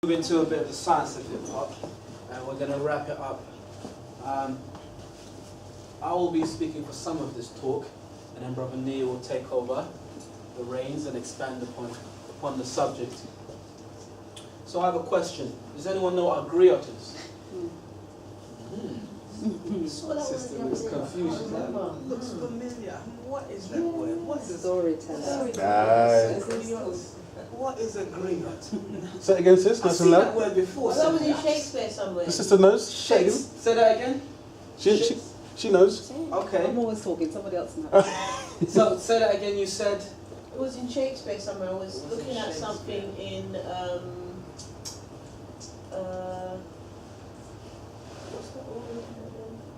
Move into a bit of the science of hip-hop, and we're going to wrap it up. I will be speaking for some of this talk, and then Brother Neil will take over the reins and expand upon the subject. So I have a question. Does anyone know what a griot is? Sister looks confused. Looks familiar. What is that word? What is Storyteller. What is a griot? Say it again, sis. I've seen that word before. That was in Shakespeare somewhere. The sister knows. Say that again. She knows. Okay. I'm always talking, somebody else knows. So say that again. You said It was in Shakespeare somewhere. I was looking at something in what's that one?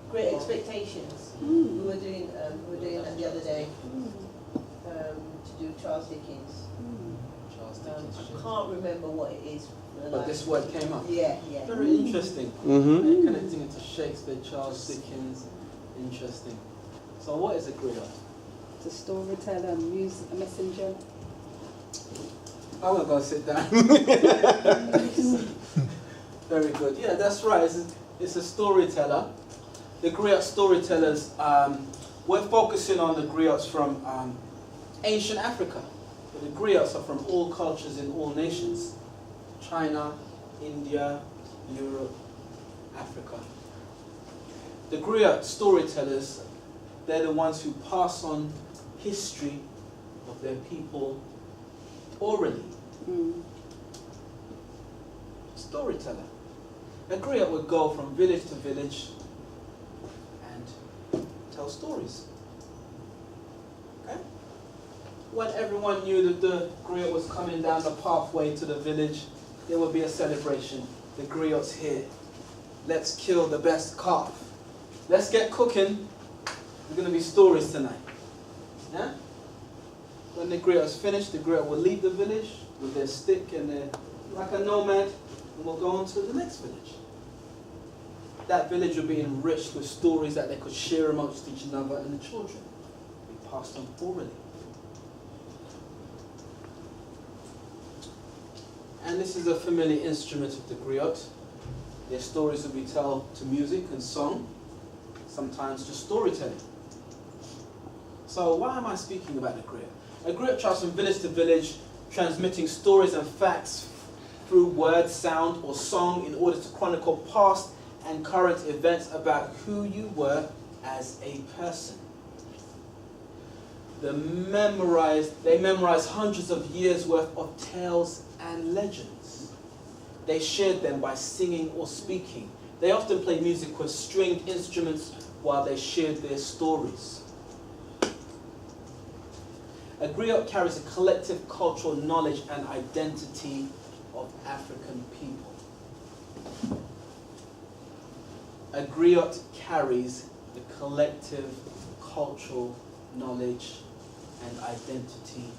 Great Expectations. We were doing that the other day to do Charles Dickens. I can't remember what it is. But this word came up. Yeah. Very interesting. And connecting it to Shakespeare, Charles Dickens. Interesting. So what is a griot? It's a storyteller, a messenger. I'm going to go sit down. Very good. Yeah, that's right. It's a storyteller. The griot storytellers, we're focusing on the griots from ancient Africa. But the griots are from all cultures in all nations. China, India, Europe, Africa. The griot storytellers, they're the ones who pass on history of their people orally. Storyteller. A griot would go from village to village and tell stories. Okay? When everyone knew that the griot was coming down the pathway to the village, there would be a celebration. The griot's here. Let's kill the best calf. Let's get cooking. There's going to be stories tonight. Yeah? When the griot's finished, the griot will leave the village with their stick and their, like a nomad, and will go on to the next village. That village will be enriched with stories that they could share amongst each other and the children. Be passed on orally. And this is a familiar instrument of the griot. Their stories will be told to music and song, sometimes just storytelling. So why am I speaking about the griot? A griot travels from village to village, transmitting stories and facts through word, sound, or song in order to chronicle past and current events about who you were as a person. They memorized hundreds of years worth of tales and legends. They shared them by singing or speaking. They often played music with stringed instruments while they shared their stories. A griot carries a collective cultural knowledge and identity of African people. A griot carries the collective cultural knowledge and identity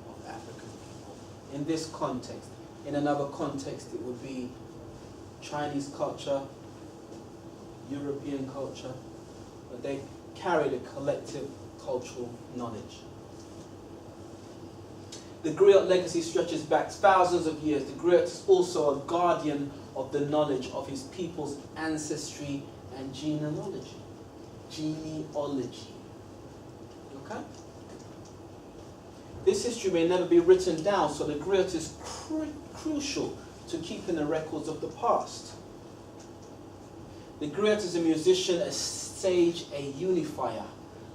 of African people. In this context, in another context, it would be Chinese culture, European culture, but they carry the collective cultural knowledge. The griot legacy stretches back thousands of years. The griot is also a guardian of the knowledge of his people's ancestry and genealogy. Okay? This history may never be written down, so the griot is crucial to keeping the records of the past. The griot is a musician, a sage, a unifier,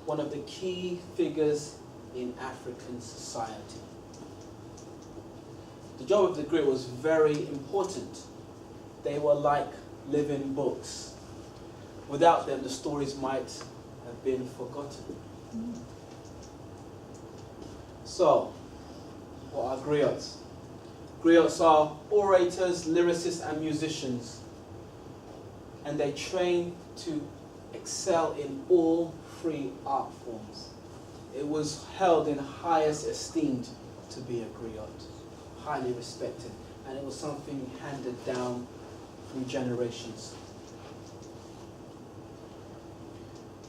one of the key figures in African society. The job of the griot was very important. They were like living books. Without them, the stories might have been forgotten. So, what are griots? Griots are orators, lyricists, and musicians. And they train to excel in all three art forms. It was held in highest esteem to be a griot. Highly respected, and it was something handed down through generations.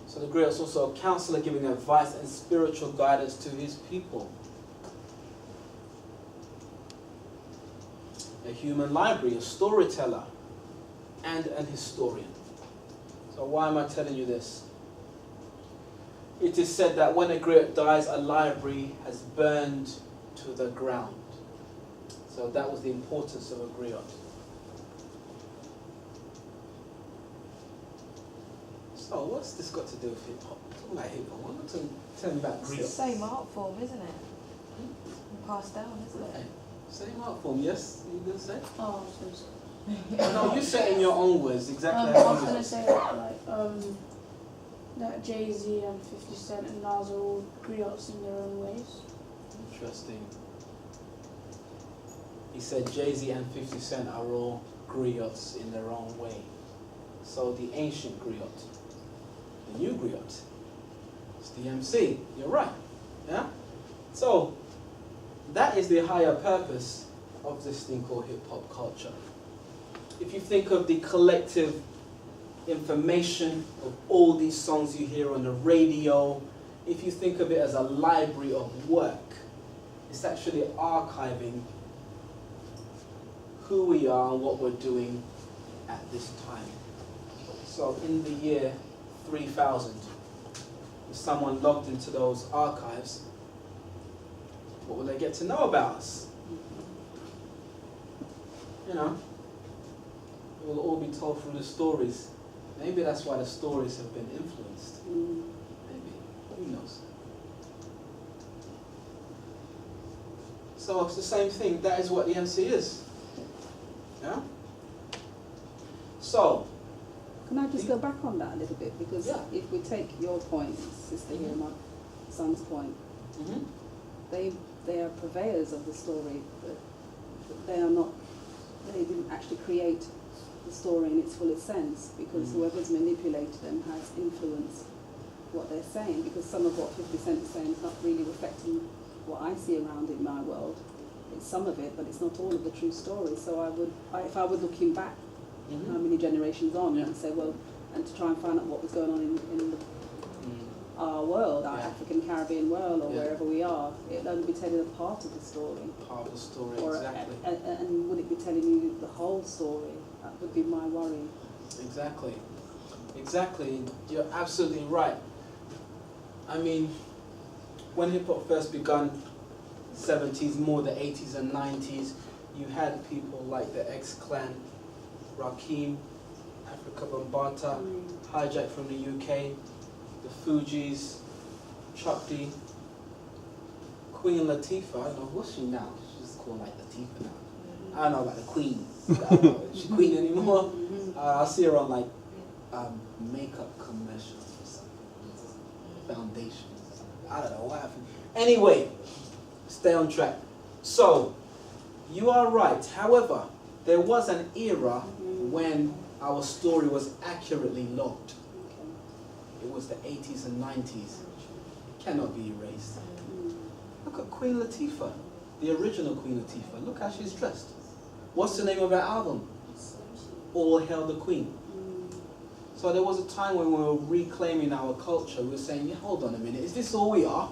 So the griot is also a counselor giving advice and spiritual guidance to his people. a human library, a storyteller, and an historian. So why am I telling you this? It is said that when a griot dies, a library has burned to the ground. So that was the importance of a griot. So what's this got to do with hip-hop? Talking about hip-hop, I'm not telling about It's the griots. same art form, isn't it? And passed down, isn't Okay. it? Same art form, yes? You didn't say? Oh, so No, you say it in your own words, exactly I how was you gonna say say that Jay-Z and 50 Cent and Nas are all griots in their own ways. Interesting. He said Jay-Z and 50 Cent are all griots in their own way. So the ancient griot, the new griot, it's the MC. You're right. Yeah? So that is the higher purpose of this thing called hip-hop culture. If you think of the collective information of all these songs you hear on the radio, if you think of it as a library of work, it's actually archiving who we are and what we're doing at this time. So in the year 3000, if someone logged into those archives, what will they get to know about us? You know, it will all be told through the stories. Maybe that's why the stories have been influenced. Maybe. Who knows? So it's the same thing. That is what the MC is. Yeah? So, Can I just go back on that a little bit? Because Yeah. if we take your point, sister here, my son's point, they are purveyors of the story, but they are not, they didn't actually create the story in its fullest sense, because whoever's manipulated them has influenced what they're saying, because some of what 50 Cent is saying is not really reflecting what I see around in my world. It's some of it, but it's not all of the true story. So if I were looking back how many generations on and say, well, and to try and find out what was going on in our world, our African Caribbean world, or wherever we are, it'll only be telling a part of the story. Part of the story, Or, exactly. and would it be telling you the whole story? That would be my worry. Exactly. Exactly. You're absolutely right. I mean, when hip-hop first begun, 70s, more the 80s and 90s, you had people like the X-Clan, Rakim, Africa Bambaataa, Hijack from the UK, the Fugees, Chuck D, Queen Latifah. I don't know, what's she now? She's called like Latifah now. I don't know about the Queen. I don't know, is she Queen anymore? I see her on like makeup commercials or something. Foundations. I don't know what happened. Anyway, stay on track. So, you are right. However, there was an era when our story was accurately logged. It was the 80s and 90s. It cannot be erased. Look at Queen Latifah, the original Queen Latifah. Look how she's dressed. What's the name of her album? All Hail the Queen. So there was a time when we were reclaiming our culture. We were saying, yeah, hold on a minute, is this all we are?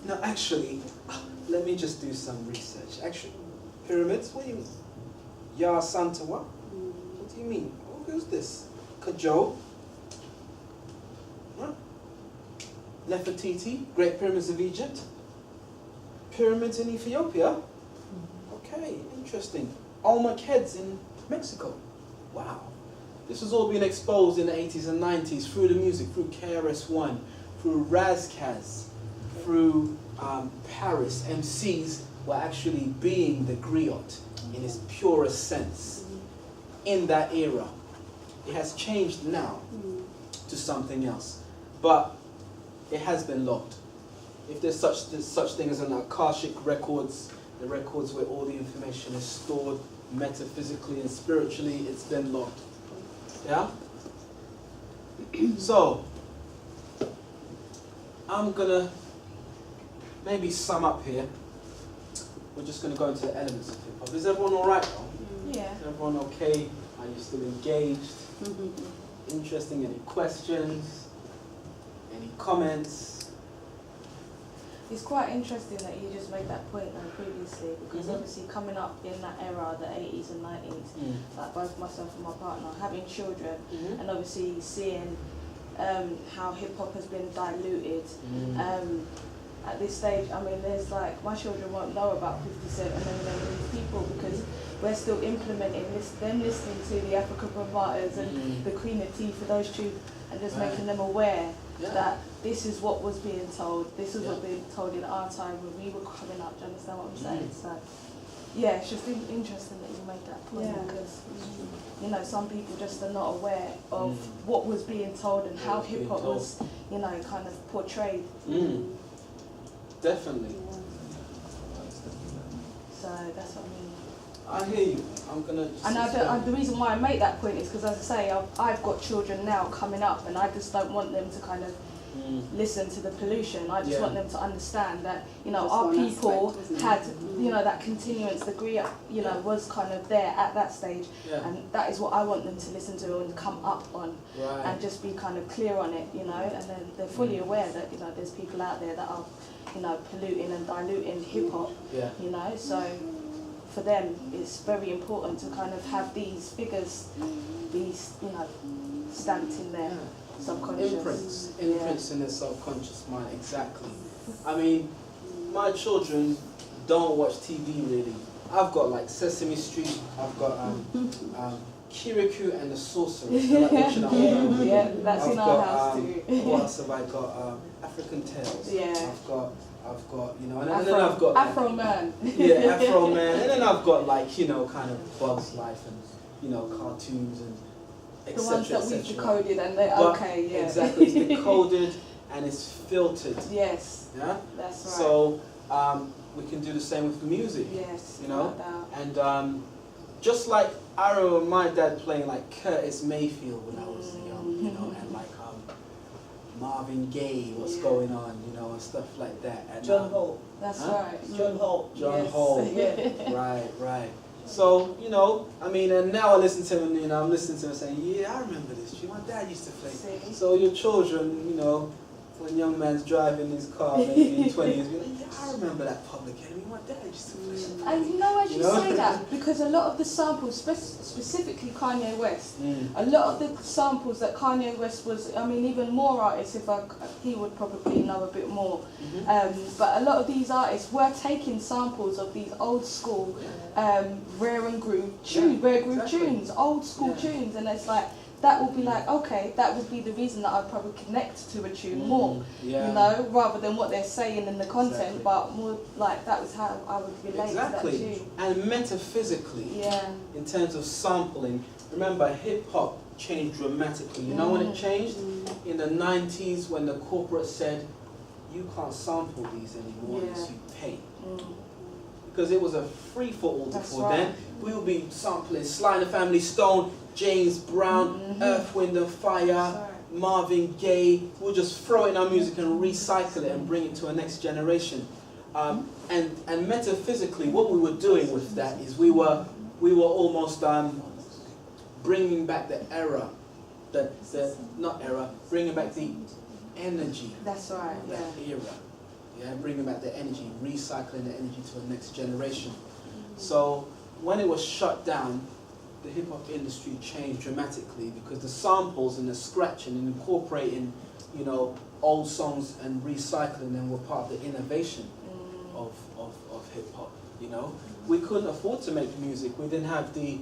No, actually, let me just do some research. Actually, pyramids, what do you mean? Ya Santawa? What do you mean? Who's this? Kajo? Huh? Nefertiti, Great Pyramids of Egypt? Pyramids in Ethiopia? Okay, interesting. Olmec heads in Mexico? Wow. This was all being exposed in the 80s and 90s through the music, through KRS-One, through Razkaz, through Paris. MCs were actually being the griot in its purest sense in that era. It has changed now to something else, but it has been logged. If there's such thing as an Akashic records, the records where all the information is stored metaphysically and spiritually, it's been logged. Yeah? So, I'm gonna maybe sum up here. We're just gonna go into the elements of hip-hop. Is everyone alright though? Yeah. Is everyone okay? Are you still engaged? Interesting? Any questions? Any comments? It's quite interesting that you just made that point previously, because Mhm. obviously coming up in that era, the 80s and 90s, like both myself and my partner, having children, Mhm. and obviously seeing how hip-hop has been diluted. At this stage, I mean, there's like, my children won't know about 50 Cent and then these people, because we're still implementing them listening to the African Promaters and the Queen of Tea for those tunes, and just Right. making them aware Yeah. that this is what was being told, this is Yeah. what being told in our time when we were coming up. Do you understand what I'm saying? So, yeah, it's just interesting that you made that point, Yeah. because you know, some people just are not aware of what was being told and how What was being hip hop told. was, you know, kind of portrayed. Definitely. So that's what I mean. I hear you. I'm gonna. And the reason why I make that point is because, as I say, I've got children now coming up, and I just don't want them to kind of listen to the pollution. I just Yeah. want them to understand that, you know, That's our one people aspect, isn't it? had, you know, that continuance, the griot, you know, was kind of there at that stage, Yeah. and that is what I want them to listen to and come up on, Right. and just be kind of clear on it, you know, and then they're fully aware that, you know, there's people out there that are, you know, polluting and diluting hip hop, Yeah. you know, so for them it's very important to kind of have these figures be, you know, stamped in their subconscious. Imprints in their subconscious mind, exactly. I mean, my children don't watch TV really. I've got like Sesame Street, I've got Kirikou and the Sorceress. They're like watching that all the time. Yeah, that's I've in our got, house too. what else have I got? African Tales. Yeah. I've got, you know, and then I've got like, Afro Man. yeah, Afro Man, and then I've got like, you know, kind of Bugs Life and, you know, cartoons and The etc. ones that we've etc. decoded and they're But okay, yeah. Exactly, it's decoded and it's filtered. Yes, Yeah. that's right. So we can do the same with music. yes, you know, no doubt. And just like I remember my dad playing like Curtis Mayfield when I was young, you know, and like Marvin Gaye, what's Yeah. going on, you know, and stuff like that. And, John Holt. That's Huh? right. John Holt. John Yes. Holt. Yeah. Right. So, you know, I mean, and now I listen to him, and, you know, I'm listening to him saying, yeah, I remember this tune. My dad used to play. See? So your children, you know, when young man's driving his car, maybe in 20s, be like, yeah, I remember that Public Enemy. My dad used to play. And you know, as you You know? say that, because a lot of the samples, specifically Kanye West, a lot of the samples that Kanye West was, I mean, even more artists, he would probably know a bit more, but a lot of these artists were taking samples of these old school rare and groove tunes, rare groove exactly. tunes, old school tunes, and it's like, that would be like, okay, that would be the reason that I'd probably connect to a tune more, Yeah. you know, rather than what they're saying in the content, Exactly. but more like that was how I would relate to that Exactly. tune. And metaphysically, Yeah. in terms of sampling, remember hip hop changed dramatically. You know when it changed? In the 90s when the corporate said, you can't sample these anymore unless you pay. Because it was a free for all That's before right. then. We would be sampling Sly and the Family Stone, James Brown, Earth, Wind and Fire, Right. Marvin Gaye. We'll just throw it in our music and recycle it and bring it to a next generation. And metaphysically, what we were doing with that is we were almost bringing back the era, bringing back the energy That's right, of that yeah. era. Yeah, bringing back the energy, recycling the energy to a next generation. So when it was shut down, the hip hop industry changed dramatically because the samples and the scratching and incorporating, you know, old songs and recycling them were part of the innovation of hip hop. You know, we couldn't afford to make music. We didn't have the,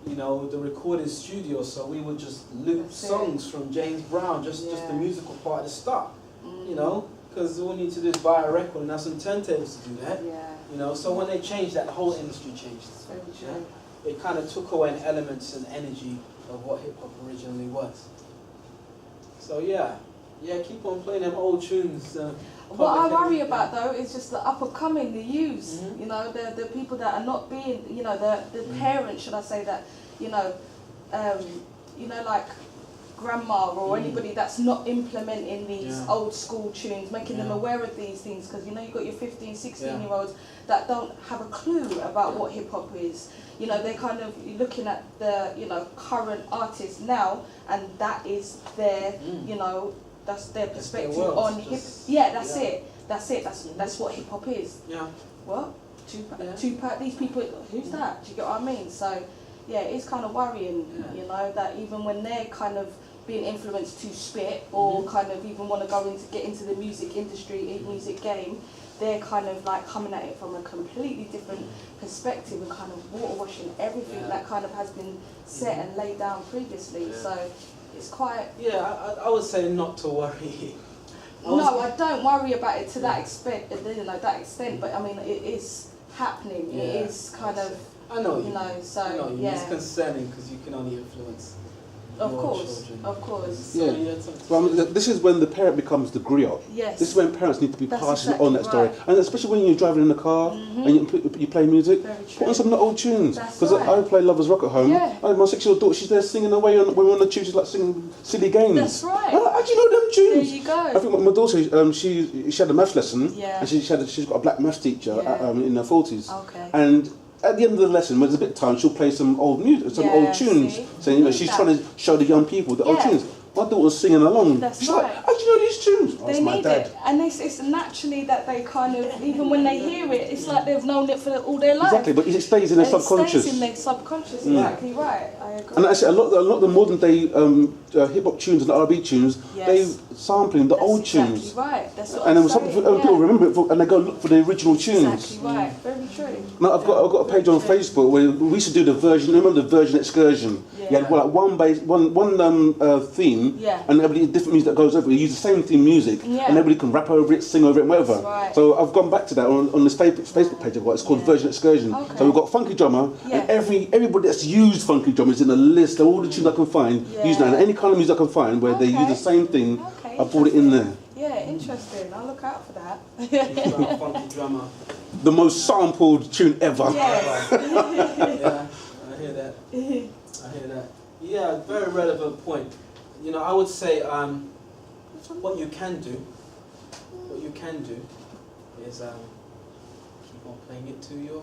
you know, the recording studio, so we would just loop That's it. songs from James Brown, just the Yeah. musical part at the start. You know, because all you need to do is buy a record and have some turntables to do that. Yeah, You know, so when they changed that, the whole industry changed. it's very true. It kind of took away elements and energy of what hip hop originally was. So yeah, keep on playing them old tunes. What I Public worry Enemy. about though is just the up and coming, the youths, you know, the people that are not being, you know, the parents, should I say that, you know, like grandma or anybody that's not implementing these Yeah. old school tunes, making them Yeah. aware of these things, because you know you've got your 15, 16 Yeah. year olds that don't have a clue about what hip hop is. You know, they're kind of looking at the, you know, current artists now, and that is their, you know, that's their That's their perspective world, on hip. just- Yeah, that's yeah. it. that's it. That's what hip hop is. Yeah. What? Tupac? Yeah. Tupac? These people? Who's that? Do you get what I mean? So, yeah, it's kind of worrying, Yeah. you know, that even when they're kind of being influenced to spit or kind of even want to get into the music industry, music game, they're kind of like coming at it from a completely different perspective and kind of water washing everything that kind of has been set and laid down previously. Yeah. So it's quite. Yeah, I would say not to worry. I don't worry about it to that extent. That extent. But I mean, it is happening. Yeah. It is kind of. I know you. You know. So I know you. yeah. It's concerning because you can only influence Of your course. children. Of course. So, Well, this is when the parent becomes the griot. Yes. This is when parents need to be That's passing exactly on that story, right. and especially when you're driving in the car and you play music. Very Put true. on some of the old tunes, That's because right. I play Lovers Rock at home. Yeah. And my 6-year-old daughter, she's there singing away when we're on the tube. She's like singing silly games. That's right. How do you know them tunes? There you go. I think my daughter, she had a maths lesson, Yeah. and she's got a black maths teacher Yeah. in her 40s. Okay. And at the end of the lesson, when there's a bit of time, she'll play some old music, some Yeah, old tunes, see? saying, you know, she's trying to show the young people the old Yeah. tunes. My daughter was singing along. That's She's right. like, how do you know these tunes? Oh, They it's my need dad. it, and it's naturally that they kind of, even when they hear it, it's like they've known it for all their life. Exactly, but it stays in their And subconscious. It stays in their subconscious, exactly right. I agree. And actually, a lot of the modern day hip hop tunes and R&B tunes, Yes. they sampling the That's old exactly tunes. right. That's what And I'm then some saying. people remember it, and they go look for the original tunes. Exactly right. Very true. Now I've got a page on Facebook where we used to do the version. Remember the version excursion? Yeah. You had like one theme, Yeah. and everybody different music that goes over. You use the same theme music, Yeah. and everybody can rap over it, sing over it, whatever. That's right. So I've gone back to that on this Facebook page I've got. It's called Yeah. Version Excursion. Okay. So we've got Funky Drummer, Yeah. and everybody that's used Funky Drummer is in a list of all the tunes I can find. Yeah. Using that, and any kind of music I can find where they use Okay. the same thing. Okay, I brought it in there. Yeah, interesting. I'll look out for that. It's about Funky Drummer. The most sampled tune ever. Yes. Yeah, I hear that. I hear that. Yeah, very relevant point. You know, I would say what you can do is keep on playing it to your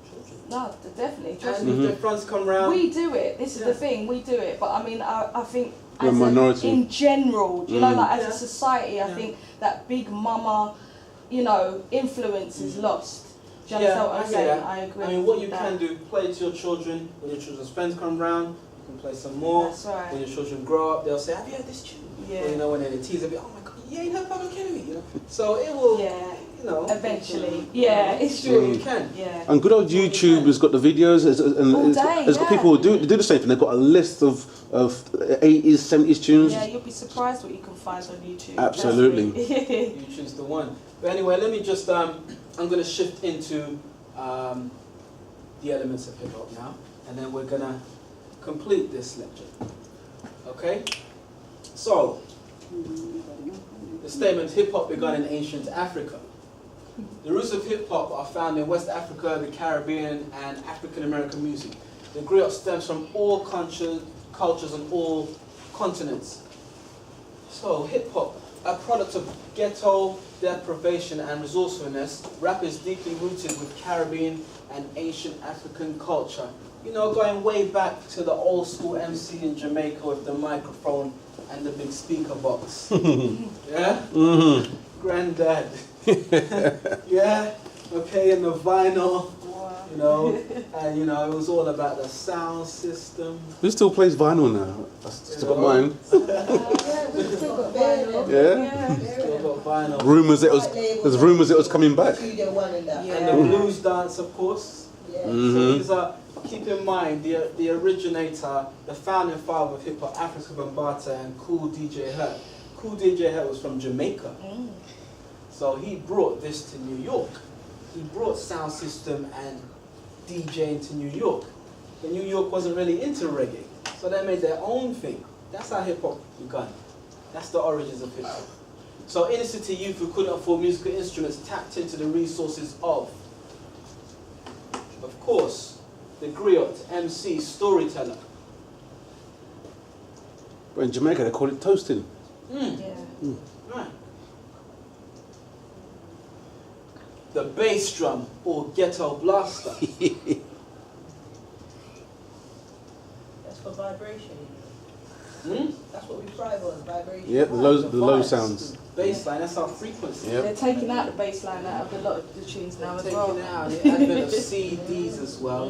children. No, definitely. Trust And me. if their friends come round, We do it. This is Yeah. the thing. We do it. But I mean, I think We're a minority. in general, you know, like as Yeah. a society, I Yeah. think that big mama, influence is lost. Do you Yeah, understand what I'm I hear saying? that. I agree. I mean, what you with can that. do, play it to your children. When your children's friends come round, you can play some more. That's right. When your children grow up, they'll say, "Have you heard this tune?" Yeah. Or, you know, when they're in teens, they'll be, "Oh my God, you ain't heard Public Enemy," you know. So it will, Yeah. you know, Eventually. Yeah, it's do what true. you can. Yeah. And good old YouTube has got the videos, and All day, it's got yeah. people who do the same thing. They've got a list of 80s, 70s tunes. Yeah, you'll be surprised what you can find on YouTube. Absolutely. Definitely. You choose the one. But anyway, let me just, I'm going to shift into the elements of hip hop now, and then we're going to complete this lecture. Okay? So, the statement hip hop began in ancient Africa. The roots of hip hop are found in West Africa, the Caribbean, and African American music. The griot stems from all cultures on all continents. So, hip hop, a product of ghetto deprivation and resourcefulness, rap is deeply rooted with Caribbean and ancient African culture. You know, going way back to the old school MC in Jamaica with the microphone and the big speaker box. Yeah? Mm-hmm. Granddad. Yeah? Okay, and the vinyl. You know, and you know, it was all about the sound system. Who still plays vinyl now? I still got mine. Yeah, we've still got vinyl. Yeah? Still got vinyl. There's rumours it was coming back. Studio One and that. Yeah. And the blues dance, of course. Yeah. So Mm-hmm. these are, keep in mind, the originator, the founding father of hip hop, Africa Bambaataa and Cool DJ Herc. Cool DJ Herc was from Jamaica. Mm. So he brought this to New York. He brought sound system and DJing to New York. But New York wasn't really into reggae. So they made their own thing. That's how hip hop began. That's the origins of hip hop. So inner city youth who couldn't afford musical instruments tapped into the resources of course, the griot, MC, storyteller. But in Jamaica they call it toasting. Yeah. Right. The bass drum or ghetto blaster. That's for vibration. That's what we thrive on, vibration. Yeah, the low vibes, sounds. the bass line, that's our frequency. Yep. They're taking out the bass line out of a lot of the tunes now as well. Taking it out, the advent of CDs as well,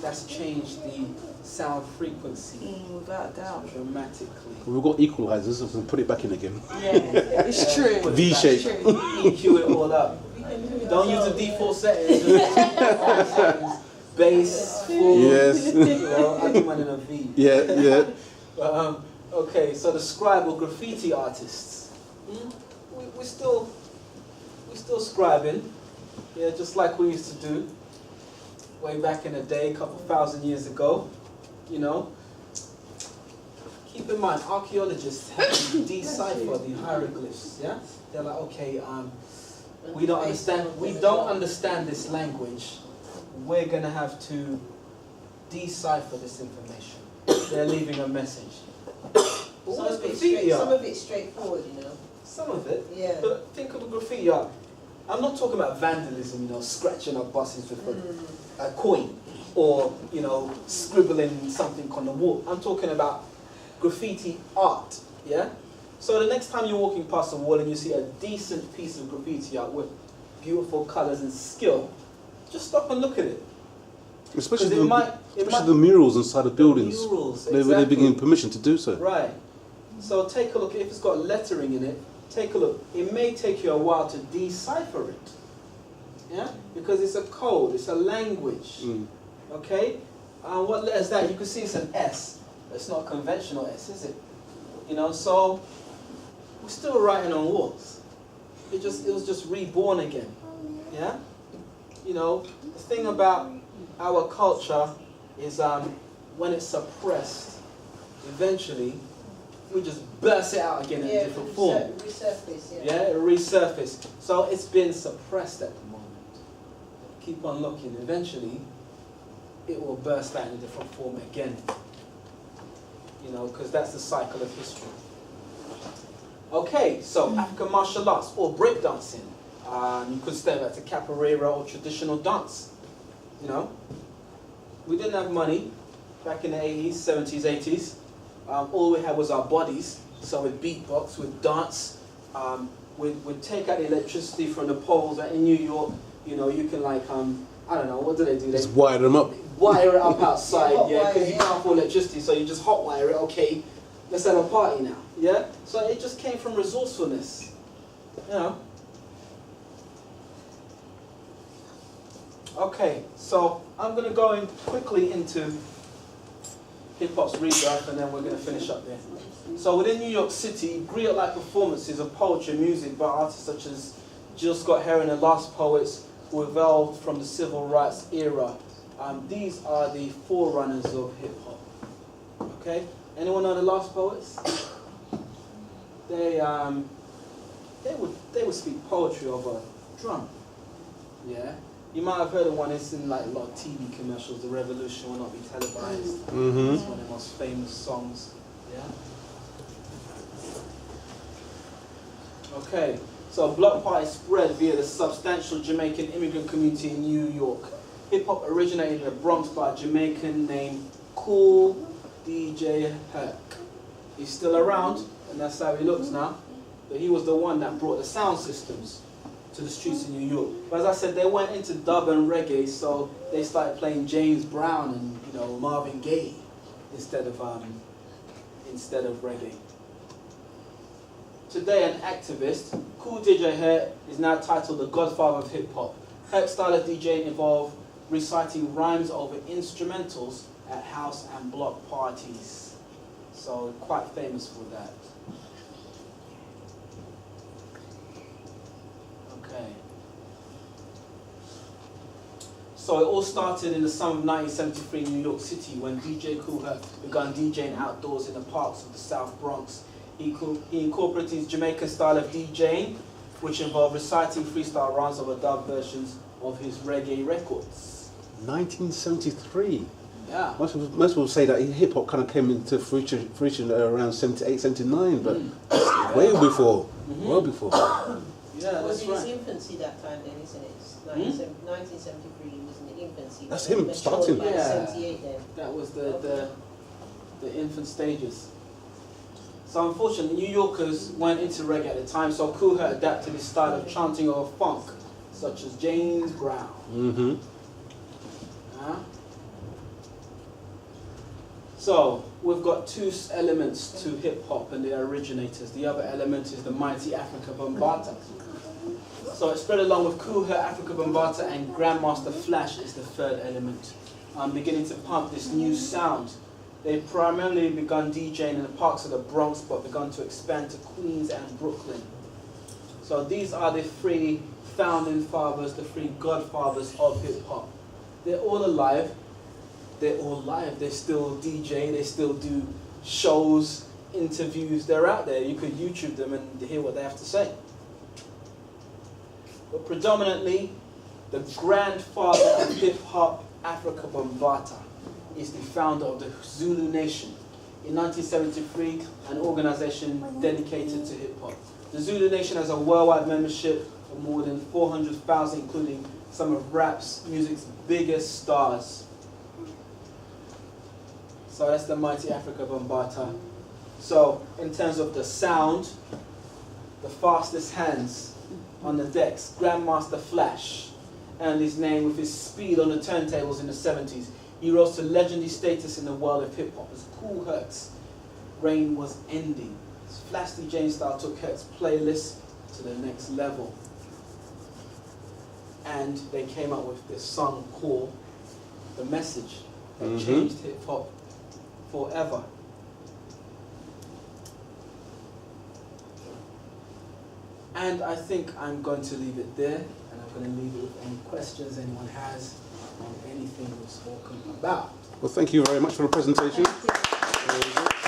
that's changed the sound frequency Without a doubt. dramatically. We've got equalizers, so we can put it back in again. Yeah, it's true. V shape. It's true. EQ it all up. Don't use the default settings. Just settings. Bass, full. Yes. You know, I do mine in a V. Yeah. Okay, so the scribe or graffiti artists. We're still scribing, yeah, just like we used to do way back in the day, a couple thousand years ago. You know, keep in mind, archaeologists have to decipher the hieroglyphs. Yeah, they're like, okay, we don't understand this language. We're gonna have to decipher this information. They're leaving a message. Some of it's straightforward, you know. Some of it. Yeah. But think of a graffiti art. I'm not talking about vandalism, you know, scratching up buses with a coin or, you know, scribbling something on the wall. I'm talking about graffiti art, yeah? So the next time you're walking past a wall and you see a decent piece of graffiti art with beautiful colours and skill, just stop and look at it. Especially It the murals inside the buildings. Murals, They're exactly. given permission to do so. Right. So take a look. If it's got lettering in it, take a look. It may take you a while to decipher it. Yeah? Because it's a code. It's a language. Okay? What letter is that? You can see it's an S. It's not a conventional S, is it? You know, so we're still writing on walls. It was just reborn again. Yeah? You know, the thing about our culture is when it's suppressed, eventually we just burst it out again in a different form. Resurface, Yeah, it resurfaced. So it's been suppressed at the moment. Keep on looking. Eventually, it will burst out in a different form again. You know, because that's the cycle of history. Okay, so African martial arts or breakdancing. You could step back to capoeira or traditional dance. You know, we didn't have money back in the 80s, 70s, 80s. All we had was our bodies. So we'd beatbox, we'd dance, we'd take out the electricity from the poles. Like in New York, you know, you can like, I don't know, what do? They Just wire them up. wire it up outside, Yeah, because you can't afford electricity, so you just hot wire it. Okay, let's have a party now. Yeah, so it just came from resourcefulness. You know. Okay, so I'm going to go in quickly into hip-hop's rebirth, and then we're going to finish up there. So within New York City, griot-like performances of poetry and music by artists such as Jill Scott Heron and Last Poets, who evolved from the civil rights era. These are the forerunners of hip-hop. Okay, anyone know the Last Poets? They would speak poetry over drum. Yeah. You might have heard of one. It's in like a lot of TV commercials. The revolution will not be televised. It's one of the most famous songs. Yeah. Okay. So block party spread via the substantial Jamaican immigrant community in New York. Hip hop originated in the Bronx by a Jamaican named Cool DJ Herc. He's still around, and that's how he looks now. But he was the one that brought the sound systems to the streets of New York. But as I said, they went into dub and reggae, so they started playing James Brown and, you know, Marvin Gaye instead of reggae. Today, an activist, Cool DJ Herc is now titled the Godfather of Hip Hop. Herc's style of DJing involved reciting rhymes over instrumentals at house and block parties. So quite famous for that. Okay. So it all started in the summer of 1973 in New York City when DJ Kool Herc began DJing outdoors in the parks of the South Bronx. He incorporated his Jamaican style of DJing, which involved reciting freestyle rhymes over dub versions of his reggae records. 1973. Yeah. Most people say that hip hop kind of came into fruition around 78, 79, but way before. Well before. Yeah, It was that's in his right. infancy that time then, isn't it? 1973 he was in the infancy. That's him Matured starting. by Yeah. 78 then. That was the infant stages. So unfortunately, New Yorkers weren't into reggae at the time, so Kool Herc adapted his style of chanting over funk, such as James Brown. Mm-hmm. So we've got two elements to hip hop and their originators. The other element is the mighty Afrika Bambaataa. So it spread along with Kool Herc, Afrika Bambaataa, and Grandmaster Flash is the third element. Beginning to pump this new sound. They primarily begun DJing in the parks of the Bronx, but begun to expand to Queens and Brooklyn. So these are the three founding fathers, the three godfathers of hip hop. They're all alive. They're all live. They still DJ. They still do shows, interviews. They're out there. You could YouTube them and hear what they have to say. But predominantly, the grandfather of hip hop, Afrika Bambaataa, is the founder of the Zulu Nation. In 1973, an organization dedicated to hip hop. The Zulu Nation has a worldwide membership of more than 400,000, including some of rap's music's biggest stars. So that's the mighty Afrika Bambaataa. So in terms of the sound, the fastest hands on the decks, Grandmaster Flash earned his name with his speed on the turntables in the 70s. He rose to legendary status in the world of hip hop as Kool Herc's reign was ending. Flash DJ style took Herc's playlist to the next level. And they came up with this song called The Message that changed hip hop forever. And I think I'm going to leave it there, and I'm going to leave it with any questions anyone has on anything we've spoken about. Well, thank you very much for the presentation. Thank you.